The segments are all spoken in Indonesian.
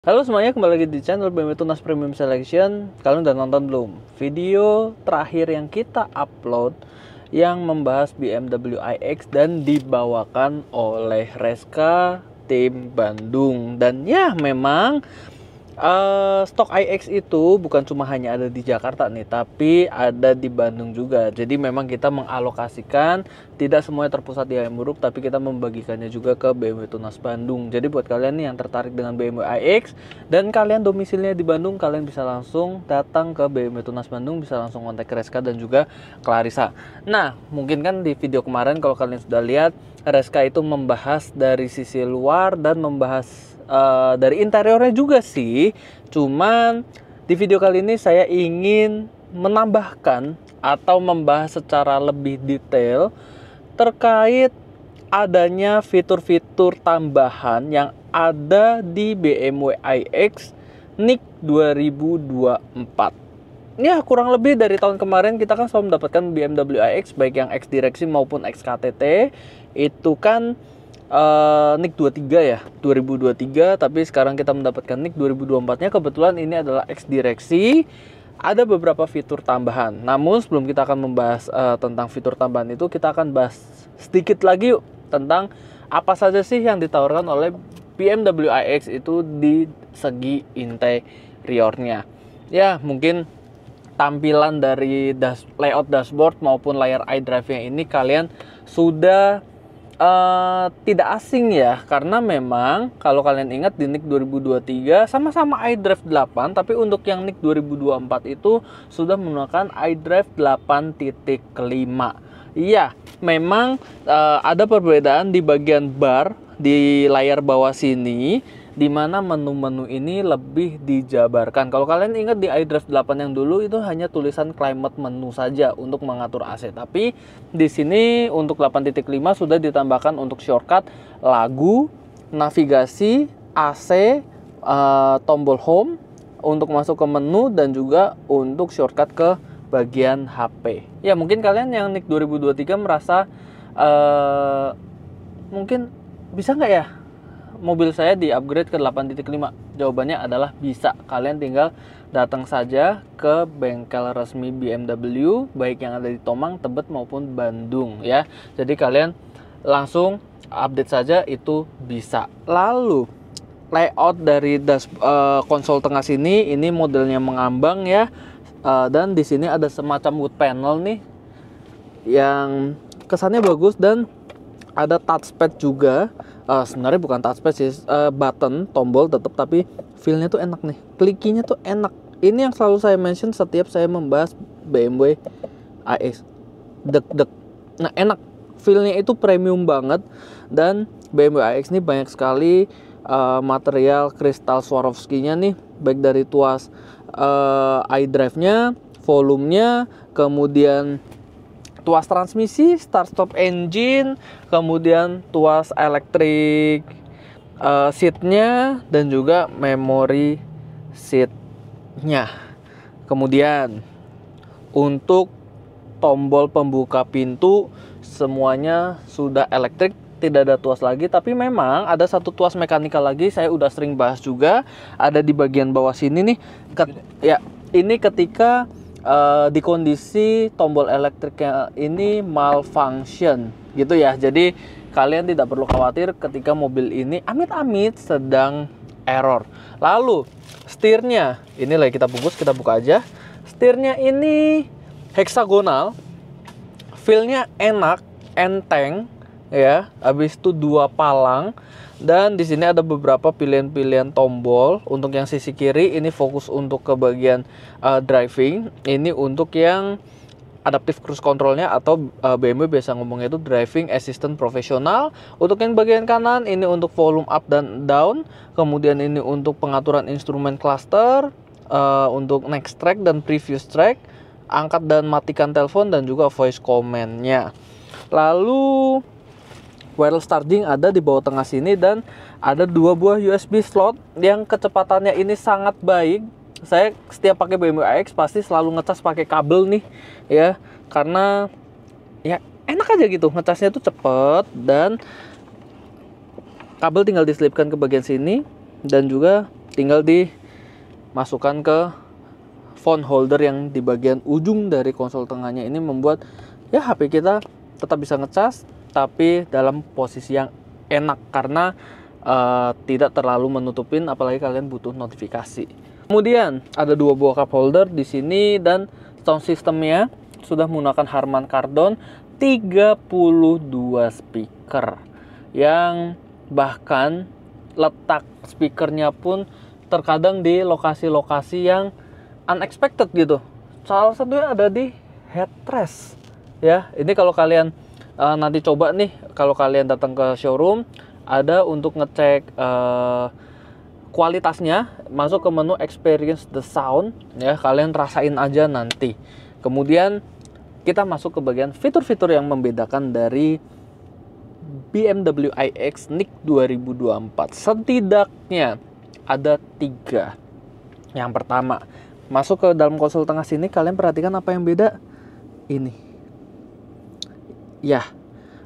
Halo semuanya, kembali lagi di channel BMW Tunas Premium Selection. Kalian udah nonton belum video terakhir yang kita upload yang membahas BMW iX dan dibawakan oleh Reska tim Bandung? Dan ya memang stok iX itu bukan cuma hanya ada di Jakarta nih, tapi ada di Bandung juga. Jadi memang kita mengalokasikan, tidak semuanya terpusat di Hayamuruk, tapi kita membagikannya juga ke BMW Tunas Bandung. Jadi buat kalian nih yang tertarik dengan BMW iX dan kalian domisilinya di Bandung, kalian bisa langsung datang ke BMW Tunas Bandung, bisa langsung kontak Reska dan juga Clarissa. Nah, mungkin kan di video kemarin kalau kalian sudah lihat, Reska itu membahas dari sisi luar dan membahas dari interiornya juga sih. Cuman di video kali ini saya ingin menambahkan atau membahas secara lebih detail terkait adanya fitur-fitur tambahan yang ada di BMW iX NIK 2024. Ya, kurang lebih dari tahun kemarin kita kan selalu mendapatkan BMW iX baik yang X Direction maupun X KTT itu kan NIK 23 ya, 2023, tapi sekarang kita mendapatkan NIK 2024-nya. Kebetulan ini adalah X Direksi. Ada beberapa fitur tambahan. Namun sebelum kita akan membahas tentang fitur tambahan itu, kita akan bahas sedikit lagi yuk tentang apa saja sih yang ditawarkan oleh BMW iX itu di segi interiornya. Ya, mungkin tampilan dari layout dashboard maupun layar iDrive-nya ini kalian sudah tidak asing ya, karena memang kalau kalian ingat di NIK 2023 sama-sama iDrive 8, tapi untuk yang NIK 2024 itu sudah menggunakan iDrive 8.5. Iya, memang ada perbedaan di bagian bar di layar bawah sini, di mana menu-menu ini lebih dijabarkan. Kalau kalian ingat di iDrive 8 yang dulu itu hanya tulisan climate menu saja untuk mengatur AC. Tapi di sini untuk 8.5 sudah ditambahkan untuk shortcut lagu, navigasi, AC, tombol home untuk masuk ke menu dan juga untuk shortcut ke bagian HP. Ya, mungkin kalian yang NIK 2023 merasa mungkin bisa nggak ya mobil saya di upgrade ke 8.5? Jawabannya adalah bisa. Kalian tinggal datang saja ke bengkel resmi BMW baik yang ada di Tomang, Tebet maupun Bandung ya. Jadi kalian langsung update saja, itu bisa. Lalu layout dari konsol tengah sini, ini modelnya mengambang ya. Dan di sini ada semacam wood panel nih yang kesannya bagus dan ada touchpad juga. Sebenarnya bukan touchpad sih, button, tombol tetap, tapi feelnya tuh enak nih, klikinya tuh enak. Ini yang selalu saya mention setiap saya membahas BMW iX, deg-deg. Nah, enak, feelnya itu premium banget. Dan BMW iX ini banyak sekali material kristal Swarovski-nya nih, baik dari tuas iDrive-nya, volumenya, kemudian tuas transmisi, start stop engine, kemudian tuas elektrik seatnya dan juga memori seatnya. Kemudian untuk tombol pembuka pintu semuanya sudah elektrik, tidak ada tuas lagi. Tapi memang ada satu tuas mekanikal lagi, saya udah sering bahas juga, ada di bagian bawah sini nih. Ya, ini ketika di kondisi tombol elektriknya ini malfunction gitu ya. Jadi kalian tidak perlu khawatir ketika mobil ini amit-amit sedang error. Lalu setirnya ini lagi kita bungkus, kita buka aja. Setirnya ini heksagonal, feelnya enak, enteng ya. Habis itu dua palang. Dan di sini ada beberapa pilihan-pilihan tombol. Untuk yang sisi kiri ini fokus untuk ke bagian driving. Ini untuk yang adaptive cruise controlnya atau BMW biasa ngomongnya itu driving assistant profesional. Untuk yang bagian kanan ini untuk volume up dan down. Kemudian ini untuk pengaturan instrumen cluster, untuk next track dan previous track, angkat dan matikan telepon dan juga voice command-nya. Lalu wireless charging ada di bawah tengah sini dan ada dua buah USB slot yang kecepatannya ini sangat baik. Saya setiap pakai BMW iX pasti selalu ngecas pakai kabel nih ya, karena ya enak aja gitu, ngecasnya tuh cepet dan kabel tinggal diselipkan ke bagian sini dan juga tinggal dimasukkan ke phone holder yang di bagian ujung dari konsol tengahnya. Ini membuat ya HP kita tetap bisa ngecas tapi dalam posisi yang enak karena tidak terlalu menutupin, apalagi kalian butuh notifikasi. Kemudian ada 2 buah cup holder di sini dan sound systemnya sudah menggunakan Harman Kardon 32 speaker yang bahkan letak speakernya pun terkadang di lokasi-lokasi yang unexpected gitu. Salah satunya ada di headrest ya. Ini kalau kalian nanti coba nih, kalau kalian datang ke showroom ada untuk ngecek kualitasnya, masuk ke menu experience the sound ya, kalian rasain aja nanti. Kemudian kita masuk ke bagian fitur-fitur yang membedakan dari BMW iX NIC 2024. Setidaknya ada 3. Yang pertama, masuk ke dalam konsol tengah sini, kalian perhatikan apa yang beda? Ini. Ya,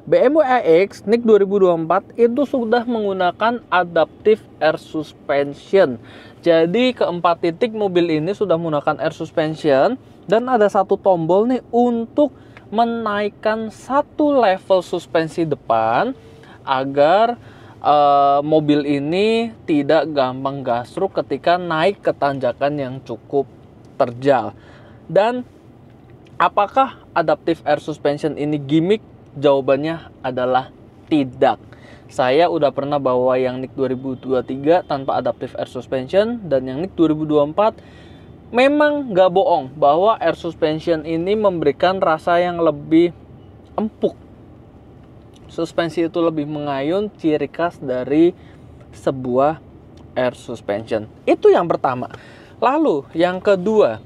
BMW iX NIC 2024 itu sudah menggunakan adaptive air suspension. Jadi keempat titik mobil ini sudah menggunakan air suspension dan ada satu tombol nih untuk menaikkan satu level suspensi depan agar mobil ini tidak gampang gasruk ketika naik ke tanjakan yang cukup terjal. Dan apakah adaptive air suspension ini gimmick? Jawabannya adalah tidak. Saya udah pernah bawa yang NIC 2023 tanpa adaptive air suspension, dan yang NIC 2024 memang gak bohong bahwa air suspension ini memberikan rasa yang lebih empuk. Suspensi itu lebih mengayun, ciri khas dari sebuah air suspension. Itu yang pertama. Lalu yang kedua,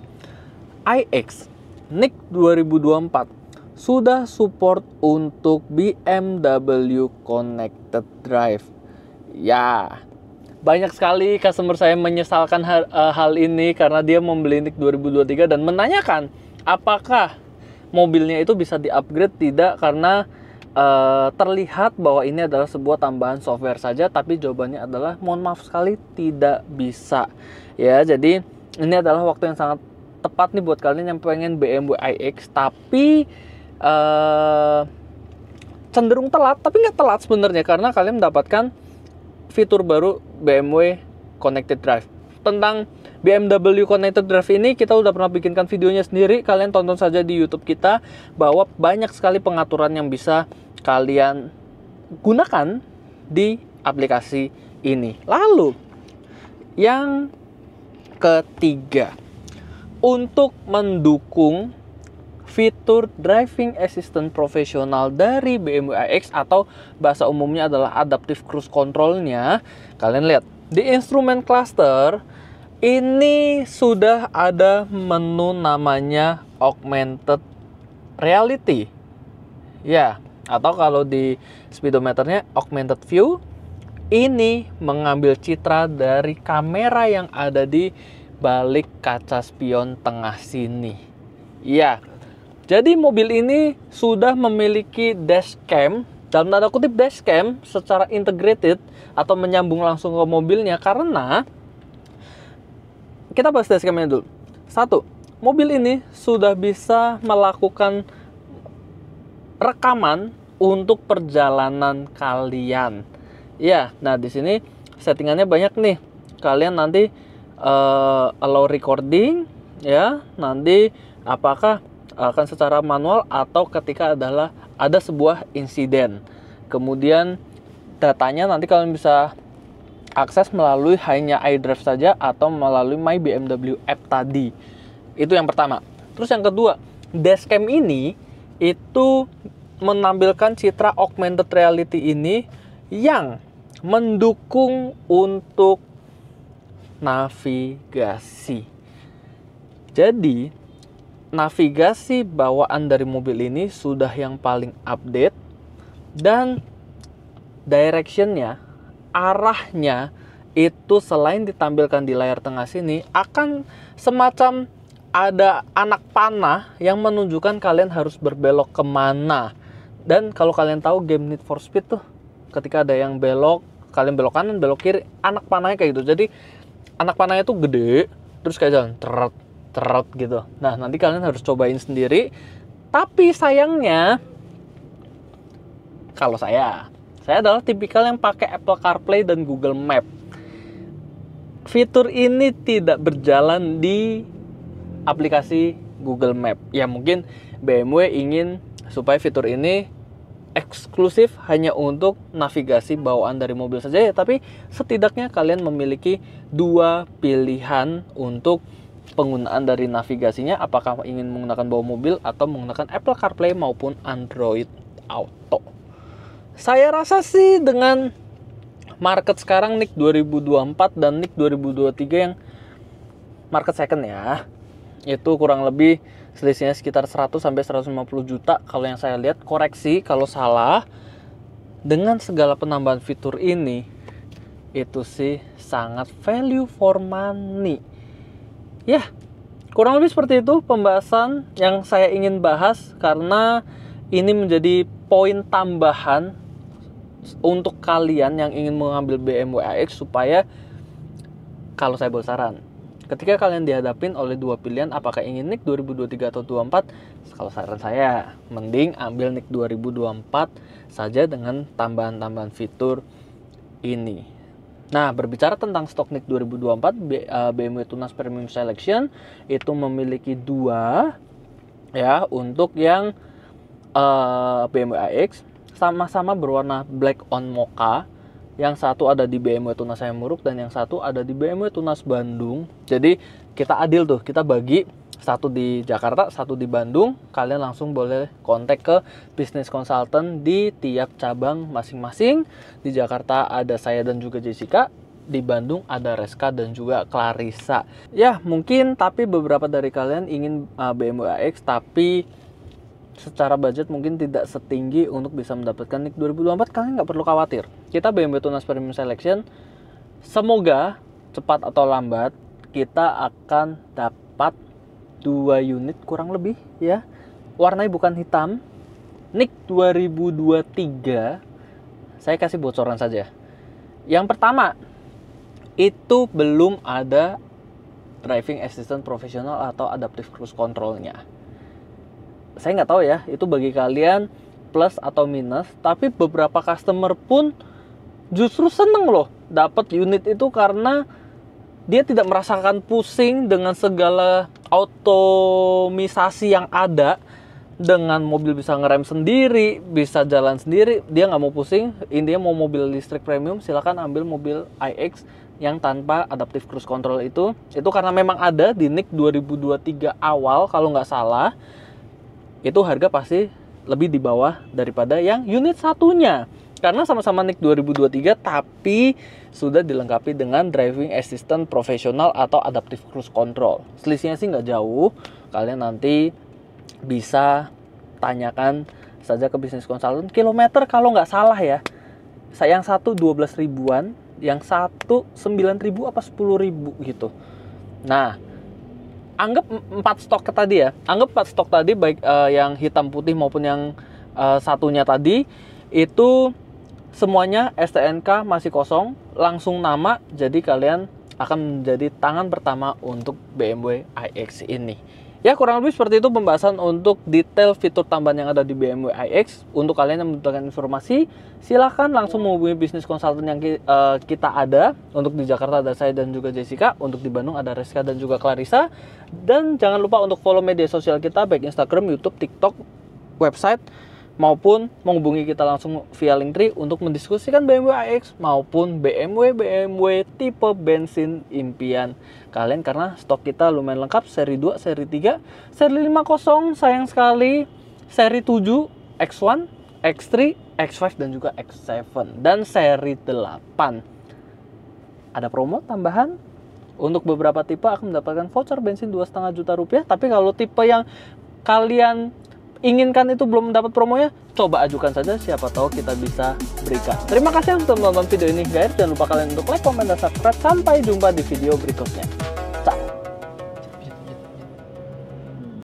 iX NIC 2024 sudah support untuk BMW Connected Drive. Ya, banyak sekali customer saya menyesalkan hal ini karena dia membeli NIC 2023 dan menanyakan apakah mobilnya itu bisa di-upgrade. Tidak, karena terlihat bahwa ini adalah sebuah tambahan software saja, tapi jawabannya adalah mohon maaf sekali tidak bisa. Ya, jadi ini adalah waktu yang sangat tepat nih buat kalian yang pengen BMW iX tapi cenderung telat, tapi nggak telat sebenarnya karena kalian mendapatkan fitur baru BMW Connected Drive. Tentang BMW Connected Drive ini kita udah pernah bikinkan videonya sendiri, kalian tonton saja di YouTube kita, bahwa banyak sekali pengaturan yang bisa kalian gunakan di aplikasi ini. Lalu yang ketiga, untuk mendukung fitur driving assistant profesional dari BMW iX atau bahasa umumnya adalah adaptive cruise control-nya, kalian lihat di instrument cluster ini sudah ada menu namanya augmented reality. Ya, atau kalau di speedometernya augmented view. Ini mengambil citra dari kamera yang ada di balik kaca spion tengah sini. Ya, jadi mobil ini sudah memiliki dashcam, dalam tanda kutip dashcam, secara integrated atau menyambung langsung ke mobilnya, karena kita bahas dashcamnya dulu. 1, mobil ini sudah bisa melakukan rekaman untuk perjalanan kalian. Ya, nah di sini settingannya banyak nih. Kalian nanti allow recording, ya, nanti apakah akan secara manual atau ketika ada sebuah insiden. Kemudian datanya nanti kalian bisa akses melalui hanya iDrive saja atau melalui My BMW app tadi. Itu yang pertama. Terus yang kedua, dashcam ini itu menampilkan citra augmented reality ini yang mendukung untuk navigasi. Jadi navigasi bawaan dari mobil ini sudah yang paling update, dan directionnya, arahnya itu selain ditampilkan di layar tengah sini, akan semacam ada anak panah yang menunjukkan kalian harus berbelok kemana. Dan kalau kalian tahu game Need for Speed tuh, ketika ada yang belok, kalian belok kanan, belok kiri, anak panahnya kayak gitu. Jadi anak panahnya tuh gede, terus kayak jalan teret gitu. Nah, nanti kalian harus cobain sendiri. Tapi sayangnya, kalau saya adalah tipikal yang pakai Apple CarPlay dan Google Map. Fitur ini tidak berjalan di aplikasi Google Map. Ya mungkin BMW ingin supaya fitur ini eksklusif hanya untuk navigasi bawaan dari mobil saja ya, tapi setidaknya kalian memiliki dua pilihan untuk penggunaan dari navigasinya, apakah ingin menggunakan bawa mobil atau menggunakan Apple CarPlay maupun Android Auto. Saya rasa sih dengan market sekarang NIK 2024 dan NIK 2023 yang market second ya, itu kurang lebih selisihnya sekitar 100 sampai 150 juta kalau yang saya lihat. Koreksi kalau salah. Dengan segala penambahan fitur ini, itu sih sangat value for money. Ya, kurang lebih seperti itu pembahasan yang saya ingin bahas, karena ini menjadi poin tambahan untuk kalian yang ingin mengambil BMW iX, supaya kalau saya boleh saran, ketika kalian dihadapin oleh dua pilihan, apakah ingin NIK 2023 atau 2024, kalau saran saya, mending ambil NIK 2024 saja dengan tambahan-tambahan fitur ini. Nah, berbicara tentang stok NIK 2024, BMW Tunas Premium Selection itu memiliki dua ya, untuk yang BMW iX sama-sama berwarna black on mocha. Yang satu ada di BMW Tunas Hayamuruk dan yang satu ada di BMW Tunas Bandung. Jadi kita adil tuh, kita bagi satu di Jakarta, satu di Bandung. Kalian langsung boleh kontak ke business consultant di tiap cabang masing-masing. Di Jakarta ada saya dan juga Jessica. Di Bandung ada Reska dan juga Clarissa. Ya mungkin, tapi beberapa dari kalian ingin BMW iX tapi secara budget mungkin tidak setinggi untuk bisa mendapatkan NIK 2024, kalian nggak perlu khawatir. Kita BMW Tunas Premium Selection, semoga cepat atau lambat kita akan dapat 2 unit kurang lebih ya. Warnanya bukan hitam. NIK 2023, saya kasih bocoran saja. Yang pertama, itu belum ada driving assistant profesional atau adaptive cruise control-nya. Saya nggak tahu ya, itu bagi kalian plus atau minus, tapi beberapa customer pun justru seneng loh dapat unit itu, karena dia tidak merasakan pusing dengan segala otomisasi yang ada. Dengan mobil bisa ngerem sendiri, bisa jalan sendiri, dia nggak mau pusing. Intinya mau mobil listrik premium, silakan ambil mobil iX yang tanpa adaptive cruise control itu karena memang ada di NIK 2023 awal kalau nggak salah. Itu harga pasti lebih di bawah daripada yang unit satunya, karena sama-sama NIK 2023 tapi sudah dilengkapi dengan driving assistant profesional atau adaptive cruise control. Selisihnya sih nggak jauh, kalian nanti bisa tanyakan saja ke business consultant. Kilometer kalau nggak salah ya, yang satu 12 ribuan, yang satu 9 ribu apa 10 ribu gitu. Nah, anggap 4 stok tadi ya. Anggap 4 stok tadi, baik yang hitam putih maupun yang satunya tadi, itu semuanya STNK masih kosong, langsung nama. Jadi kalian akan menjadi tangan pertama untuk BMW iX ini. Ya kurang lebih seperti itu pembahasan untuk detail fitur tambahan yang ada di BMW iX. Untuk kalian yang membutuhkan informasi, silahkan langsung menghubungi bisnis konsultan yang kita ada. Untuk di Jakarta ada saya dan juga Jessica. Untuk di Bandung ada Reska dan juga Clarissa. Dan jangan lupa untuk follow media sosial kita, baik Instagram, YouTube, TikTok, website, maupun menghubungi kita langsung via Linktree untuk mendiskusikan BMW iX maupun BMW tipe bensin impian kalian, karena stok kita lumayan lengkap. Seri 2, seri 3, seri 50 sayang sekali, seri 7, X1, X3, X5 dan juga X7, dan seri 8 ada promo tambahan. Untuk beberapa tipe akan mendapatkan voucher bensin 2,5 juta rupiah. Tapi kalau tipe yang kalian inginkan itu belum mendapat promonya, coba ajukan saja, siapa tahu kita bisa berikan. Terima kasih untuk menonton video ini guys. Jangan lupa kalian untuk like, komen, dan subscribe. Sampai jumpa di video berikutnya.